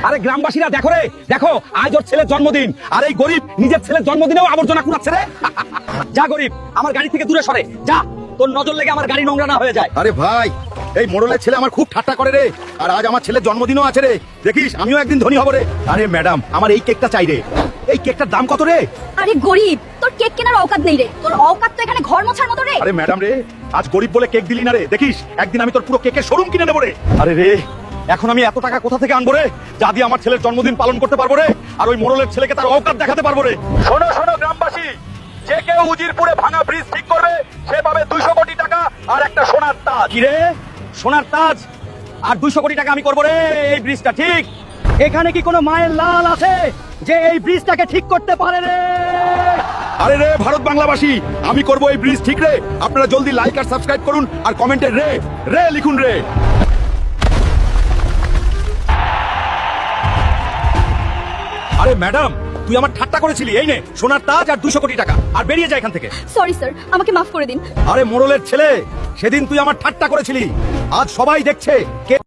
আরে গ্রামবাসীরা দেখো রে, দেখো আজ ওর ছেলের জন্মদিন, আর এই গরিব নিজের ছেলের জন্মদিনেও আবর্জনা কুড়াচ্ছে রে। যা গরিব, আমার গাড়ি থেকে দূরে সরে যা, তোর নজর লেগে আমার গাড়ি নোংরা না হয়ে যায়। আরে ভাই, এই মোড়লের ছেলে আমার খুব ঠাট্টা করে রে, আর আজ আমার ছেলের জন্মদিনও আছে রে, দেখিস আমিও একদিন ধনী হব রে। আরে ম্যাডাম, আমার এই কেকটা চাই রে। এই কেকটার দাম কত রে? আরে গরিব, তোর কেক কেনার অকাত নেই রে, তোর অকাত তো এখানে ঘর মোছার মতো রে। আরে ম্যাডাম রে, আজ গরিব বলে কেক দিলি না রে, দেখিস একদিন আমি তোর পুরো কেকের শোরুম কিনে নেবো রে। আরে রে, এখন আমি এত টাকা কোথা থেকে আনবো রে, যা দিয়ে আমার ছেলের জন্মদিন পালন করতে পারবো রে, আর ওই মোড়লের ছেলেকে তার অকাত দেখাতে পারবো রে। শোনো শোনো গ্রামবাসী, যে কেউ উজিরপুরে ভাঙা ব্রিজ ঠিক করবে সে পাবে 200 কোটি টাকা আর একটা সোনার তাজ। কি রে, সোনার তাজ আর 200 কোটি টাকা আমি করবো রে এই ব্রিজটা ঠিক। এখানে কি কোনো মায়ের লাল আছে যে এই ব্রিজটাকে ঠিক করতে পারে রে? আরে রে ভারত বাংলাবাসী, আমি করবো এই ব্রিজ ঠিক রে। আপনারা জলদি লাইক আর সাবস্ক্রাইব করুন, আর কমেন্টে রে রে লিখুন রে। আরে ম্যাডাম, তুই আমার ঠাট্টা করেছিলি, এই নে সোনার তাজ আর 200 কোটি টাকা, আর বেরিয়ে যায় এখান থেকে। সরি স্যার, আমাকে মাফ করে দিন। আরে মোড়লের ছেলে, সেদিন তুই আমার ঠাট্টা করেছিলি, আজ সবাই দেখছে কে